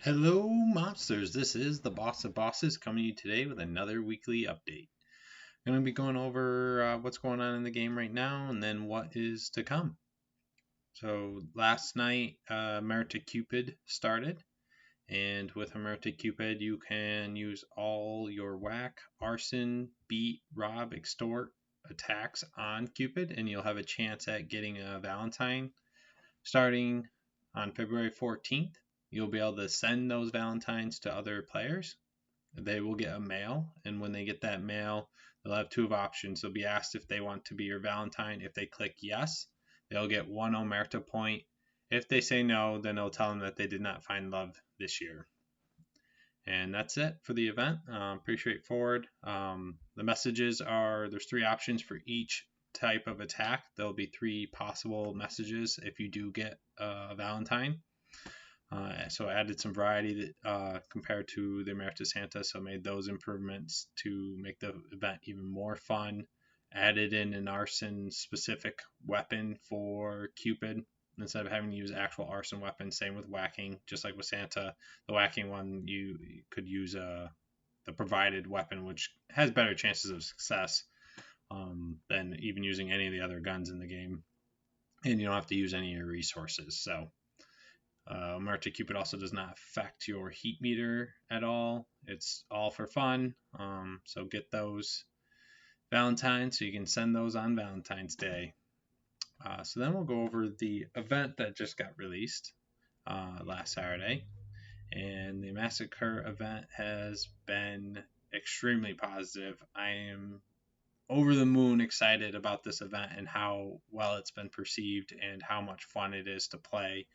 Hello, monsters. This is the Boss of Bosses coming to you today with another weekly update. I'm going to be going over what's going on in the game right now and then what is to come. So, last night, Emerita Cupid started, and with Emerita Cupid, you can use all your whack, arson, beat, rob, extort attacks on Cupid, and you'll have a chance at getting a Valentine starting on February 14th. You'll be able to send those Valentines to other players. They will get a mail, and when they get that mail, they'll have two of options. They'll be asked if they want to be your Valentine. If they click yes, they'll get one Omerta point. If they say no, then they'll tell them that they did not find love this year. And that's it for the event. Pretty straightforward. The messages are there's three options for each type of attack. There'll be three possible messages if you do get a Valentine. So I added some variety compared to the Emerita Santa, so made those improvements to make the event even more fun. Added in an arson specific weapon for Cupid instead of having to use actual arson weapons. Same with whacking, just like with Santa. The whacking one you could use the provided weapon, which has better chances of success than even using any of the other guns in the game, and you don't have to use any of your resources. So Emerita Cupid also does not affect your heat meter at all. It's all for fun. So get those Valentines so you can send those on Valentine's Day. So then we'll go over the event that just got released last Saturday. And the Massacre event has been extremely positive. I am over the moon excited about this event and how well it's been perceived and how much fun it is to play.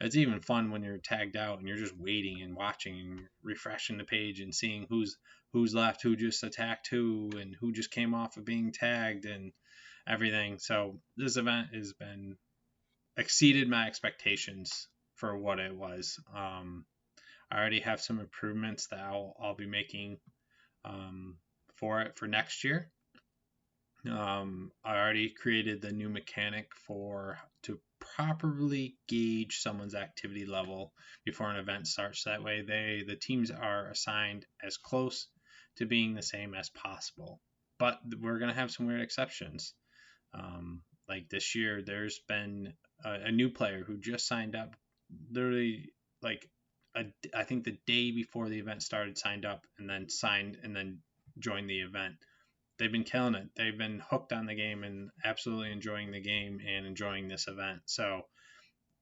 It's even fun when you're tagged out and you're just waiting and watching and refreshing the page and seeing who's left, who just attacked who, and who just came off of being tagged and everything. So this event has been exceeded my expectations for what it was. I already have some improvements that I'll be making for it for next year. I already created the new mechanic to properly gauge someone's activity level before an event starts. That way, the teams are assigned as close to being the same as possible. But we're gonna have some weird exceptions. Like this year, there's been a new player who just signed up, literally like I think the day before the event started, signed up and then joined the event. They've been killing it. They've been hooked on the game and absolutely enjoying the game and enjoying this event. So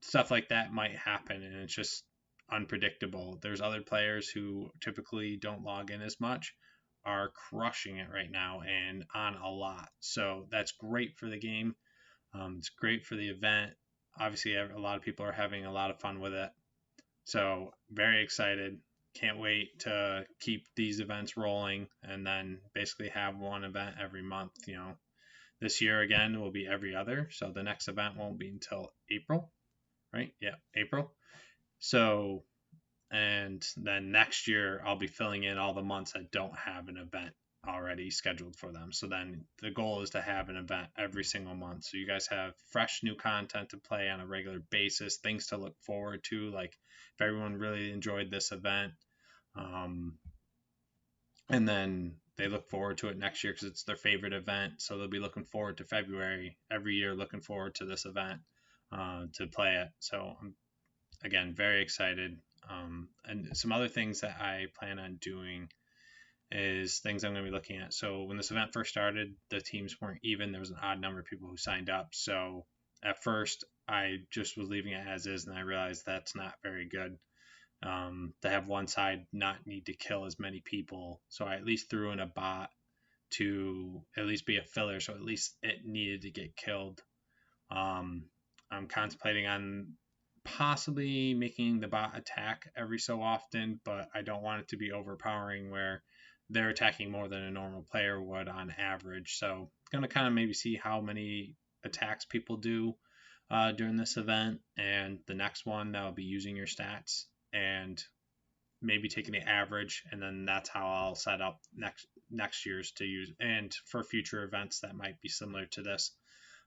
stuff like that might happen, and it's just unpredictable. There's other players who typically don't log in as much are crushing it right now and on a lot. So that's great for the game. It's great for the event. Obviously, a lot of people are having a lot of fun with it. So very excited. Can't wait to keep these events rolling and then basically have one event every month. This year again will be every other. So the next event won't be until April, right? Yeah, April. So, and then next year I'll be filling in all the months that don't have an event already scheduled for them. So then the goal is to have an event every single month. So you guys have fresh new content to play on a regular basis, things to look forward to. Like if everyone really enjoyed this event, and then they look forward to it next year because it's their favorite event. So they'll be looking forward to February every year, looking forward to this event to play it. So I'm again very excited. And some other things that I plan on doing is things I'm going to be looking at. So when this event first started, the teams weren't even. There was an odd number of people who signed up. So at first, I just was leaving it as is, and I realized that's not very good. To have one side not need to kill as many people. So I at least threw in a bot to at least be a filler. So at least it needed to get killed. I'm contemplating on possibly making the bot attack every so often, but I don't want it to be overpowering where they're attacking more than a normal player would on average. So going to kind of maybe see how many attacks people do during this event, and the next one that will be using your stats and maybe taking the average, and then that's how I'll set up next year's to use, and for future events that might be similar to this,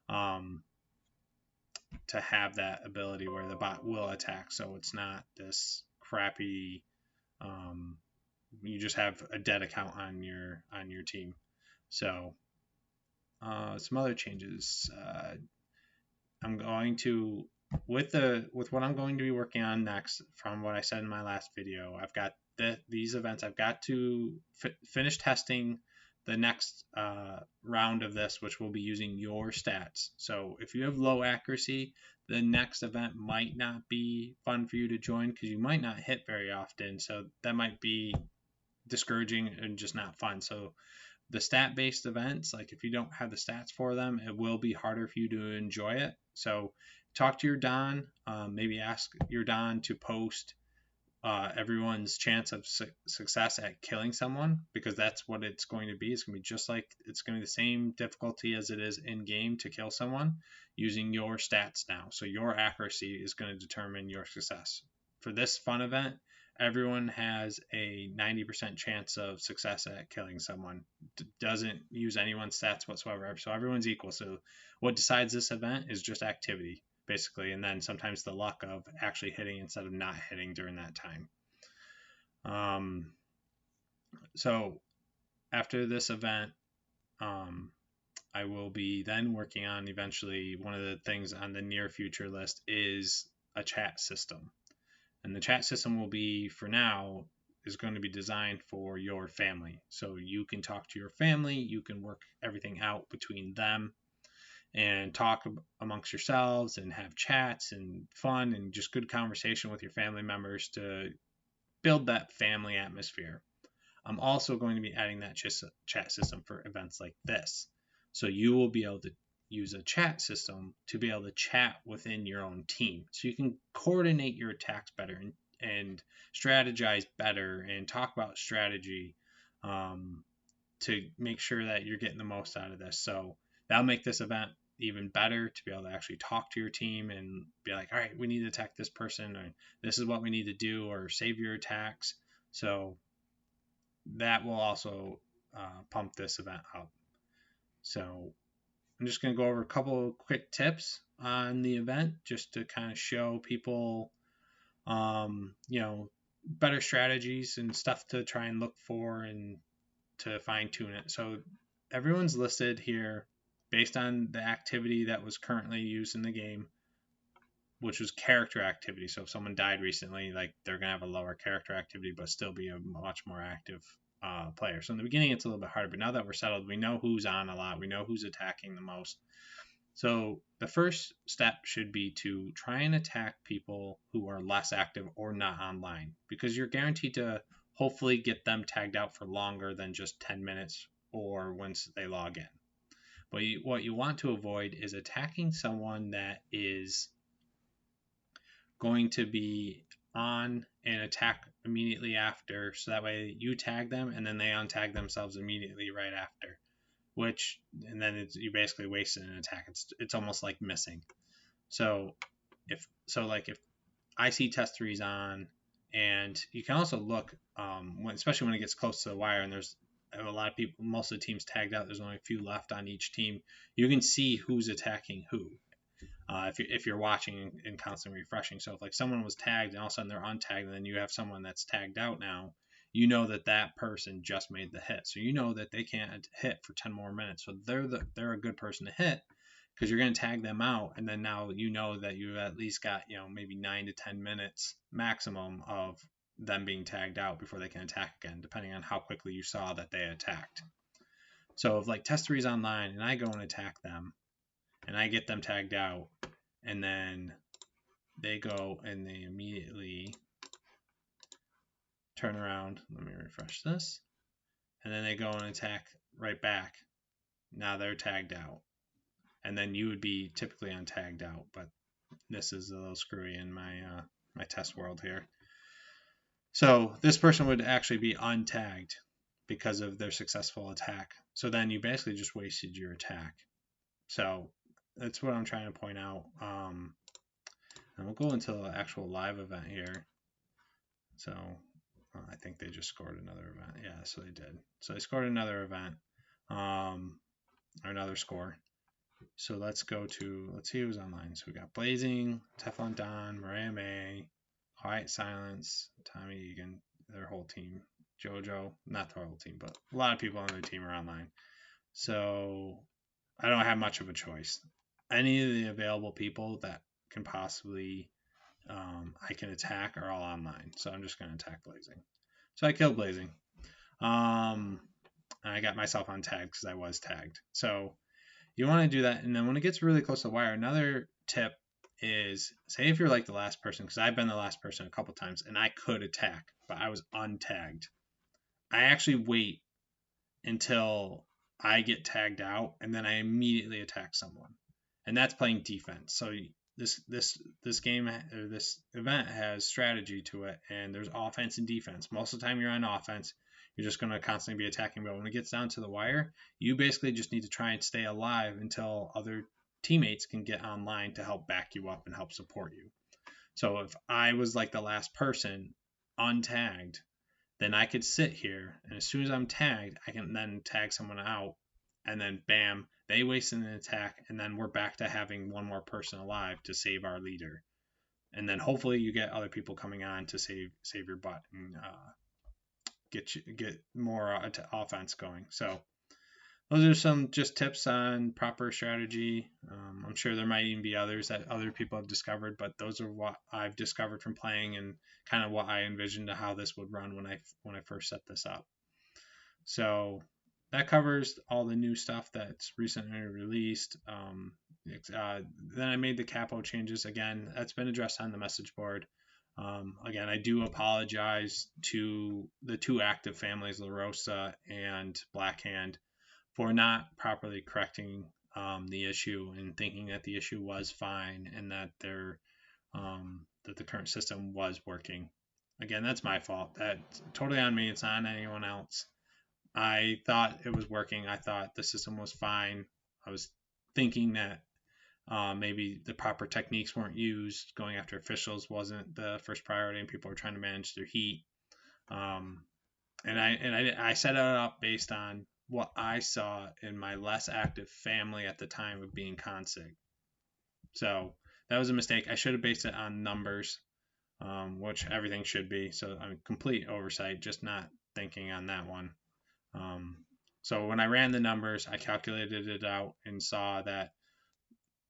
to have that ability where the bot will attack, so it's not this crappy. You just have a dead account on your team. So some other changes. I'm going to with what I'm going to be working on next. From what I said in my last video, I've got these events. I've got to finish testing the next round of this, which will be using your stats. So if you have low accuracy, the next event might not be fun for you to join because you might not hit very often. So that might be discouraging and just not fun. So the stat-based events, like if you don't have the stats for them, it will be harder for you to enjoy it. So talk to your Don, maybe ask your Don to post everyone's chance of success at killing someone, because that's what it's going to be. It's going to be just like, it's going to be the same difficulty as it is in game to kill someone using your stats now. So your accuracy is going to determine your success. For this fun event, everyone has a 90% chance of success at killing someone. Doesn't use anyone's stats whatsoever. So everyone's equal. So what decides this event is just activity, basically, and then sometimes the luck of actually hitting instead of not hitting during that time. So after this event, I will be then working on, eventually, one of the things on the near future list is a chat system. And the chat system will be, for now, is going to be designed for your family. So you can talk to your family, you can work everything out between them and talk amongst yourselves and have chats and fun and just good conversation with your family members to build that family atmosphere. I'm also going to be adding that chat system for events like this. So you will be able to use a chat system to be able to chat within your own team. So you can coordinate your attacks better and strategize better and talk about strategy to make sure that you're getting the most out of this. So that'll make this event even better, to be able to actually talk to your team and be like, all right, we need to attack this person, or this is what we need to do, or save your attacks. So that will also pump this event up. So I'm just going to go over a couple of quick tips on the event just to kind of show people, better strategies and stuff to try and look for and to fine tune it. So everyone's listed here based on the activity that was currently used in the game, which was character activity. So if someone died recently, like, they're going to have a lower character activity, but still be a much more active player. So in the beginning, it's a little bit harder, but now that we're settled, we know who's on a lot, we know who's attacking the most. So the first step should be to try and attack people who are less active or not online, because you're guaranteed to hopefully get them tagged out for longer than just 10 minutes or once they log in. But what you want to avoid is attacking someone that is going to be on and attack immediately after, so that way you tag them and then they untag themselves immediately right after, and then you basically wasted an attack. It's almost like missing. So if I see test 3's on, and you can also look, especially when it gets close to the wire and there's a lot of people, most of the teams tagged out, there's only a few left on each team, you can see who's attacking who. If you're watching and constantly refreshing. So if like someone was tagged and all of a sudden they're untagged, and then you have someone that's tagged out now, you know that person just made the hit. So you know that they can't hit for 10 more minutes. So they're a good person to hit, because you're going to tag them out, and then now you know that you've at least got, maybe 9 to 10 minutes maximum of them being tagged out before they can attack again, depending on how quickly you saw that they attacked. So if like test 3's online and I go and attack them and I get them tagged out, and then they go and they immediately turn around, let me refresh this, and then they go and attack right back, now they're tagged out, and then you would be typically untagged out, but this is a little screwy in my test world here. So this person would actually be untagged because of their successful attack. So then you basically just wasted your attack. So that's what I'm trying to point out. And we'll go into the actual live event here. So I think they just scored another event. Yeah, so they did. So they scored another event, or another score. So let's see who's online. So we got Blazing, Teflon Don, Mariah May, Quiet Silence, Tommy Egan, their whole team, JoJo, not their whole team, but a lot of people on their team are online. So I don't have much of a choice. Any of the available people that can possibly I can attack are all online. So I'm just going to attack Blazing. So I killed Blazing. I got myself untagged because I was tagged. So you want to do that. And then when it gets really close to the wire, another tip is, say if you're like the last person, because I've been the last person a couple times and I could attack, but I was untagged. I actually wait until I get tagged out and then I immediately attack someone. And that's playing defense. So this game or this event has strategy to it, and there's offense and defense. Most of the time you're on offense, you're just going to constantly be attacking, but when it gets down to the wire, you basically just need to try and stay alive until other teammates can get online to help back you up and help support you. So if I was like the last person untagged, then I could sit here, and as soon as I'm tagged, I can then tag someone out, and then bam, they wasted an attack, and then we're back to having one more person alive to save our leader. And then hopefully you get other people coming on to save your butt and get more offense going. So those are some just tips on proper strategy. I'm sure there might even be others that other people have discovered, but those are what I've discovered from playing and kind of what I envisioned how this would run when I first set this up. So that covers all the new stuff that's recently released. Then I made the capo changes again. That's been addressed on the message board. Again, I do apologize to the two active families, La Rosa and Blackhand, for not properly correcting the issue and thinking that the issue was fine and that that the current system was working. Again, that's my fault. That's totally on me. It's not on anyone else. I thought it was working. I thought the system was fine. I was thinking that maybe the proper techniques weren't used. Going after officials wasn't the first priority, and people were trying to manage their heat. And I set it up based on what I saw in my less active family at the time of being consig. So that was a mistake. I should have based it on numbers, which everything should be. So I'm complete oversight, just not thinking on that one. So when I ran the numbers, I calculated it out and saw that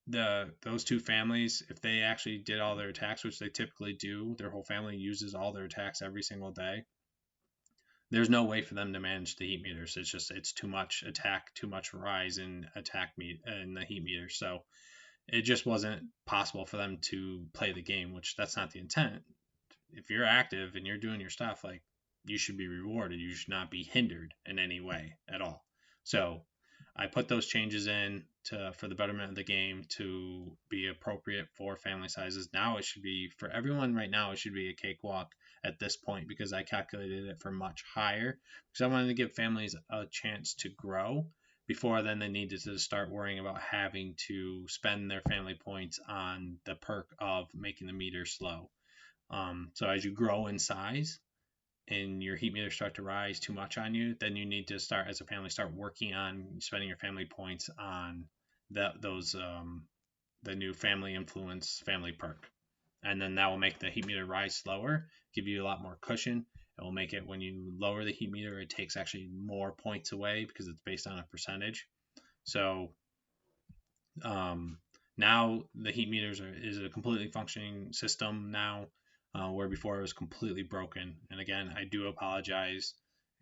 those two families, if they actually did all their attacks, which they typically do, their whole family uses all their attacks every single day. There's no way for them to manage the heat meters. It's too much attack, too much rise in attack in the heat meter. So it just wasn't possible for them to play the game, which that's not the intent. If you're active and you're doing your stuff, like, you should be rewarded. You should not be hindered in any way at all. So I put those changes in for the betterment of the game to be appropriate for family sizes. Now it should be, for everyone right now, it should be a cakewalk at this point, because I calculated it for much higher, because I wanted to give families a chance to grow before then they needed to start worrying about having to spend their family points on the perk of making the meter slow. So as you grow in size and your heat meters start to rise too much on you, then you need to start, as a family, start working on spending your family points on the new family influence family perk. And then that will make the heat meter rise slower, give you a lot more cushion. It will make it, when you lower the heat meter, it takes actually more points away because it's based on a percentage. So now the heat meters is a completely functioning system now, where before it was completely broken. And again, I do apologize,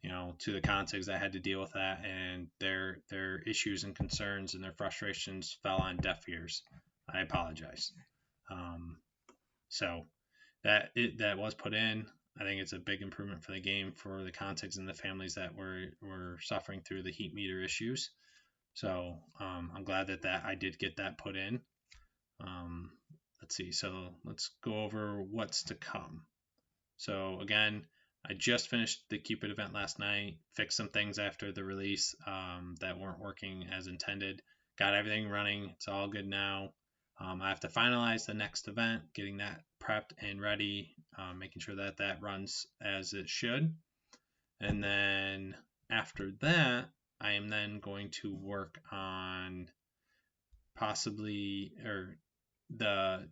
to the consigs that had to deal with that, and their issues and concerns and their frustrations fell on deaf ears. I apologize. So that was put in. I think it's a big improvement for the game, for the consigs and the families that were suffering through the heat meter issues. So I'm glad that I did get that put in. Let's see. So let's go over what's to come. So again, I just finished the Cupid event last night, fixed some things after the release that weren't working as intended. Got everything running. It's all good now. I have to finalize the next event, getting that prepped and ready, making sure that runs as it should. And then after that, I am then going to work on possibly, or the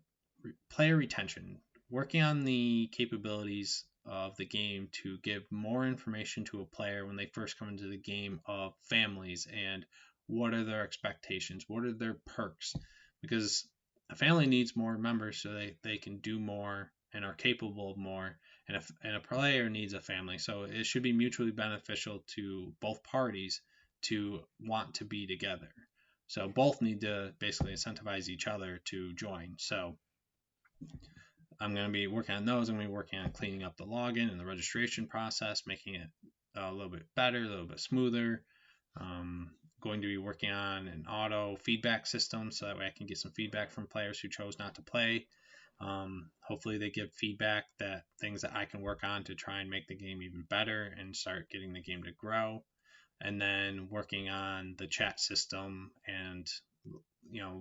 player retention. working on the capabilities of the game to give more information to a player when they first come into the game of families and what are their expectations, what are their perks, because a family needs more members so they can do more and are capable of more, and a player needs a family, so it should be mutually beneficial to both parties to want to be together. So both need to basically incentivize each other to join. So I'm going to be working on those. I'm going to be working on cleaning up the login and the registration process, making it a little bit better, a little bit smoother. Going to be working on an auto feedback system so that way I can get some feedback from players who chose not to play. Hopefully they give feedback, that things that I can work on to try and make the game even better and start getting the game to grow. And then working on the chat system and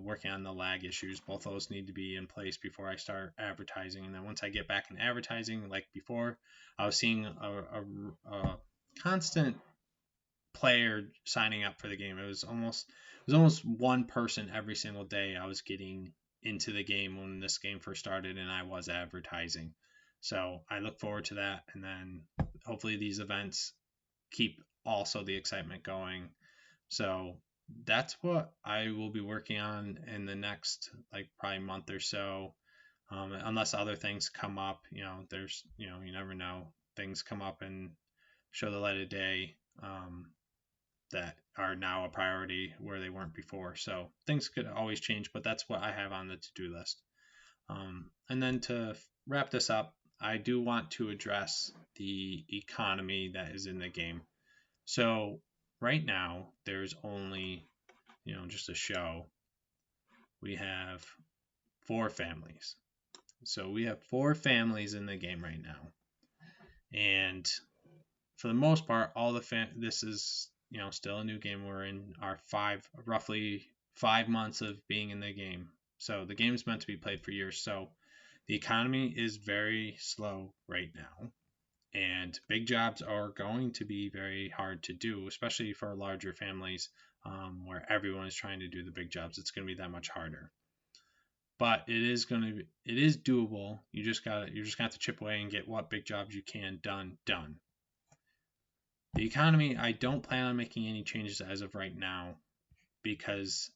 working on the lag issues. Both of those need to be in place before I start advertising. And then once I get back in advertising, like before, I was seeing a constant player signing up for the game. It was almost one person every single day I was getting into the game when this game first started, and I was advertising. So I look forward to that, and then hopefully these events keep also the excitement going. So that's what I will be working on in the next probably month or so, unless other things come up. There's you never know, things come up and show the light of day that are now a priority where they weren't before. So things could always change, but that's what I have on the to-do list. And then to wrap this up, I do want to address the economy that is in the game. So right now, there's only, just a show. We have 4 families. So we have 4 families in the game right now. And for the most part, all this is, still a new game. We're in our roughly 5 months of being in the game. So the game's meant to be played for years. So the economy is very slow right now. And big jobs are going to be very hard to do, especially for larger families where everyone is trying to do the big jobs. It's going to be that much harder. But it is doable. You just got to chip away and get what big jobs you can done. The economy, I don't plan on making any changes as of right now because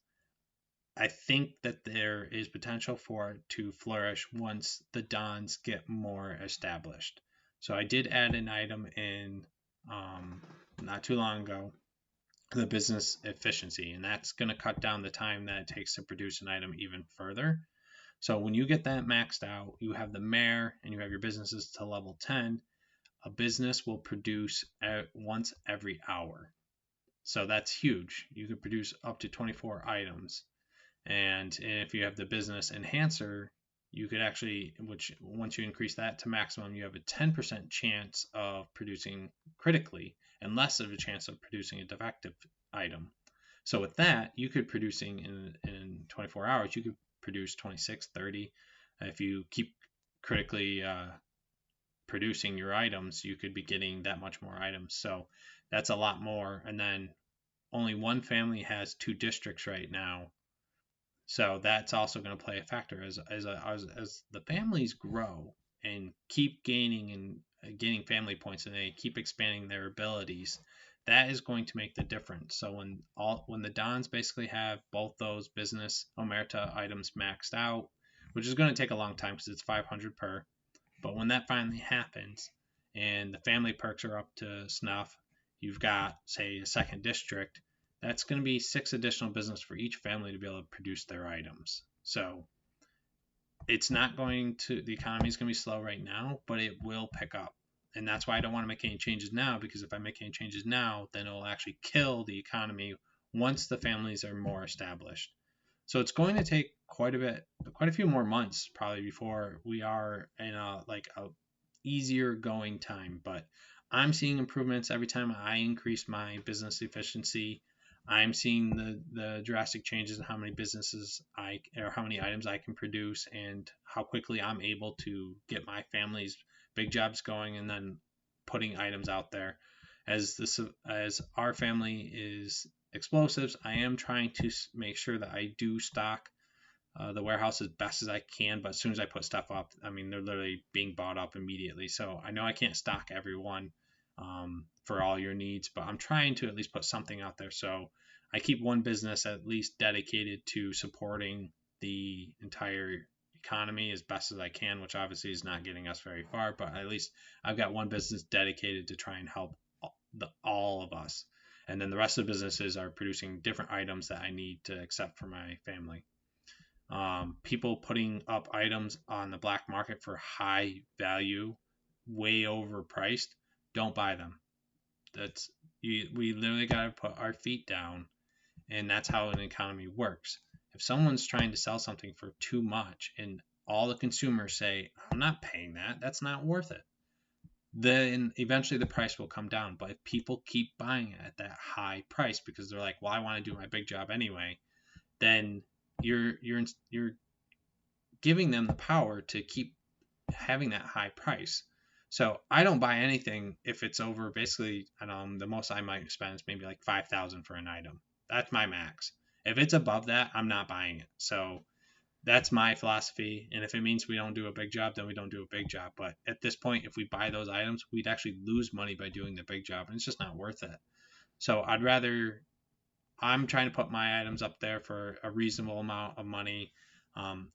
I think that there is potential for it to flourish once the Dons get more established. So I did add an item in not too long ago, the business efficiency, and that's going to cut down the time that it takes to produce an item even further. So when you get that maxed out, you have the mayor and you have your businesses to level 10, a business will produce once every hour. So that's huge. You could produce up to 24 items. And if you have the business enhancer, you could actually, which once you increase that to maximum, you have a 10% chance of producing critically and less of a chance of producing a defective item. So with that, you could producing in 24 hours, you could produce 26, 30. If you keep critically producing your items, you could be getting that much more items. So that's a lot more. And then only one family has 2 districts right now. So that's also going to play a factor as the families grow and keep gaining and gaining family points, and they keep expanding their abilities. That is going to make the difference. So when the Dons basically have both those business Omerta items maxed out, which is going to take a long time because it's 500 per, but when that finally happens and the family perks are up to snuff, you've got, say, a second district. That's going to be 6 additional business for each family to be able to produce their items. So it's not the economy is going to be slow right now, but it will pick up. And that's why I don't want to make any changes now, because if I make any changes now, then it'll actually kill the economy once the families are more established. So it's going to take quite a few more months probably before we are in a easier going time. But I'm seeing improvements every time I increase my business efficiency. I'm seeing the drastic changes in how many how many items I can produce and how quickly I'm able to get my family's big jobs going and then putting items out there. As our family is explosives, I am trying to make sure that I do stock the warehouse as best as I can, but as soon as I put stuff up, I mean, they're literally being bought up immediately. So I know I can't stock everyone for all your needs, but I'm trying to at least put something out there. So I keep one business at least dedicated to supporting the entire economy as best as I can, which obviously is not getting us very far, but at least I've got one business dedicated to try and help all of us. And then the rest of the businesses are producing different items that I need to accept for my family. People putting up items on the black market for high value, way overpriced, don't buy them. We literally got to put our feet down, and that's how an economy works. If someone's trying to sell something for too much and all the consumers say, I'm not paying that, that's not worth it, then eventually the price will come down. But if people keep buying it at that high price because they're like, well, I want to do my big job anyway, then you're giving them the power to keep having that high price. So I don't buy anything if it's over basically, the most I might spend is maybe like 5,000 for an item. That's my max. If it's above that, I'm not buying it. So that's my philosophy. And if it means we don't do a big job, then we don't do a big job. But at this point, if we buy those items, we'd actually lose money by doing the big job, and it's just not worth it. So I'm trying to put my items up there for a reasonable amount of money.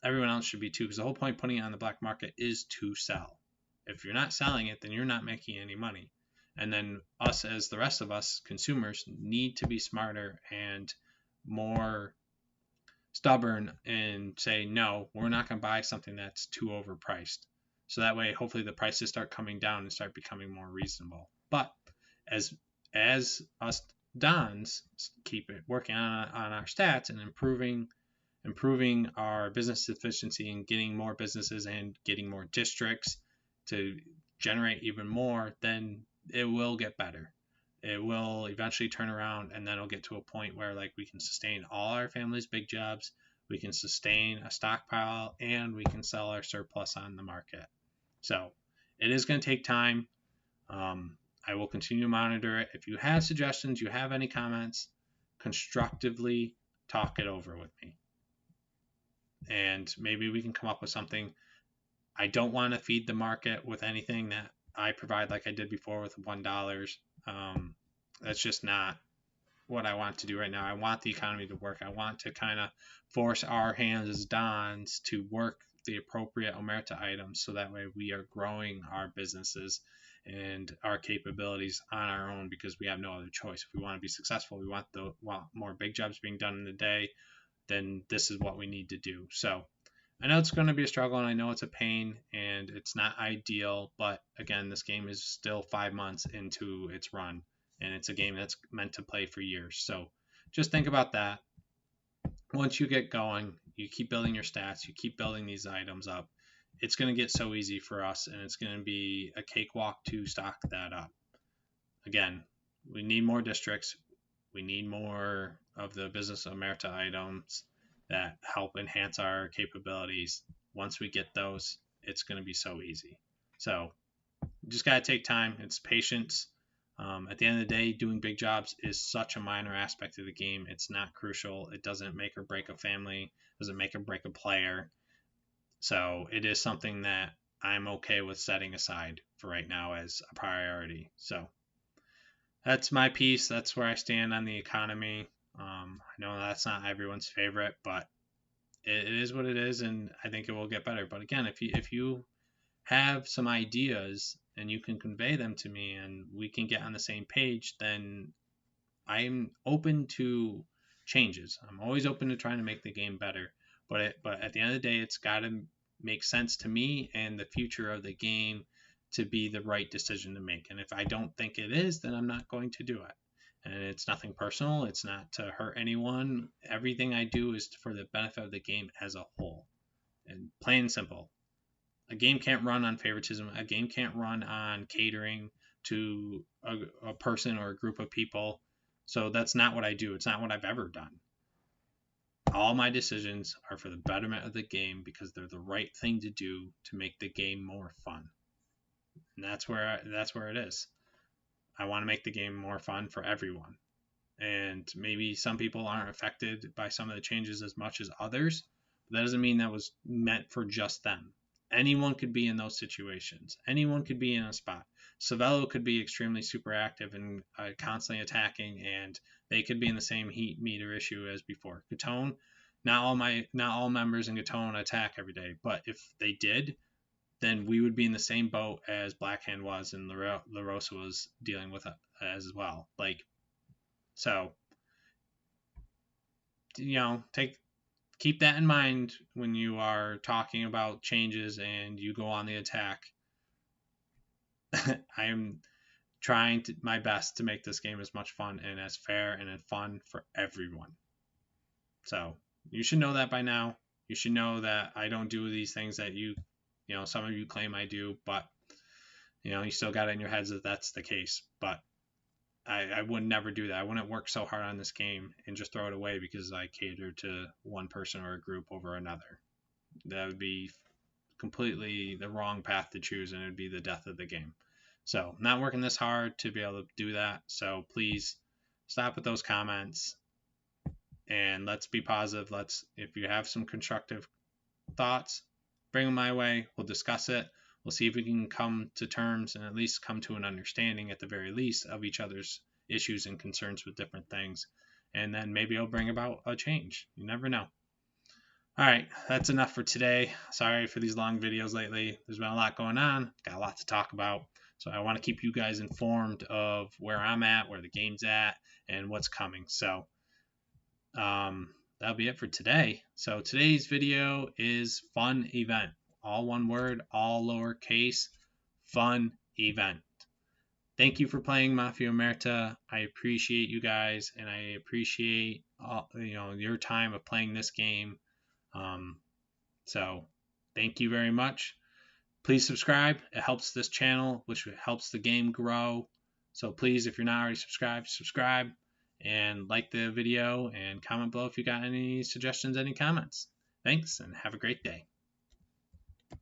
Everyone else should be too, because the whole point of putting it on the black market is to sell. If you're not selling it, then you're not making any money. And then us, as the rest of us consumers, need to be smarter and more stubborn and say, no, we're not going to buy something that's too overpriced. So that way, hopefully the prices start coming down and start becoming more reasonable. But as us Dons keep it working on our stats and improving our business efficiency and getting more businesses and getting more districts to generate even more, then it will get better. It will eventually turn around, and then it'll get to a point where like we can sustain all our family's big jobs, we can sustain a stockpile, and we can sell our surplus on the market. So it is going to take time. I will continue to monitor it. If you have suggestions, you have any comments, constructively talk it over with me. And maybe we can come up with something. I don't want to feed the market with anything that I provide like I did before with $1. That's just not what I want to do right now. I want the economy to work. I want to kind of force our hands as Dons to work the appropriate omerta items so that way we are growing our businesses and our capabilities on our own, because we have no other choice. If we want to be successful, we want more big jobs being done in the day, then this is what we need to do. So I know it's going to be a struggle, and I know it's a pain, and it's not ideal, but again, this game is still 5 months into its run, and it's a game that's meant to play for years. So just think about that. Once you get going, you keep building your stats, you keep building these items up, it's going to get so easy for us, and it's going to be a cakewalk to stock that up. Again, we need more districts. We need more of the business omerta items that help enhance our capabilities. Once we get those, it's going to be so easy. So just got to take time. It's patience. At the end of the day, doing big jobs is such a minor aspect of the game. It's not crucial. It doesn't make or break a family. It doesn't make or break a player. So it is something that I'm okay with setting aside for right now as a priority. So that's my piece. That's where I stand on the economy. I know that's not everyone's favorite, but it is what it is, and I think it will get better. But again, if you have some ideas and you can convey them to me and we can get on the same page, then I'm open to changes. I'm always open to trying to make the game better. But at the end of the day, it's got to make sense to me and the future of the game to be the right decision to make. And if I don't think it is, then I'm not going to do it. And it's nothing personal. It's not to hurt anyone. Everything I do is for the benefit of the game as a whole. And plain and simple. A game can't run on favoritism. A game can't run on catering to a person or a group of people. So that's not what I do. It's not what I've ever done. All my decisions are for the betterment of the game because they're the right thing to do to make the game more fun. And that's where it is. I want to make the game more fun for everyone. And maybe some people aren't affected by some of the changes as much as others, But that doesn't mean that was meant for just them. Anyone could be in those situations. Anyone could be in a spot. Savello could be extremely super active and constantly attacking, and they could be in the same heat meter issue as before. Gatone, not all members in Gatone attack every day, but if they did, then we would be in the same boat as Blackhand was and LaRosa was dealing with as well. Like, so, keep that in mind when you are talking about changes and you go on the attack. I am trying my best to make this game as much fun and as fair and as fun for everyone. So you should know that by now. You should know that I don't do these things that some of you claim I do, but you still got it in your heads that that's the case. But I would never do that. I wouldn't work so hard on this game and just throw it away because I cater to one person or a group over another. That would be completely the wrong path to choose, and it would be the death of the game. So I'm not working this hard to be able to do that. So please stop with those comments and let's be positive. If you have some constructive thoughts, bring them my way. We'll discuss it. We'll see if we can come to terms and at least come to an understanding at the very least of each other's issues and concerns with different things. And then maybe it'll bring about a change. You never know. All right, that's enough for today. Sorry for these long videos lately. There's been a lot going on. Got a lot to talk about. So I want to keep you guys informed of where I'm at, where the game's at, and what's coming. So that'll be it for today. So today's video is fun event. All one word, all lowercase, fun event. Thank you for playing Mafia Omerta. I appreciate you guys, and I appreciate your time of playing this game. So thank you very much. Please subscribe. It helps this channel, which helps the game grow. So please, if you're not already subscribed, subscribe and like the video and comment below if you got any suggestions, any comments. Thanks, and have a great day.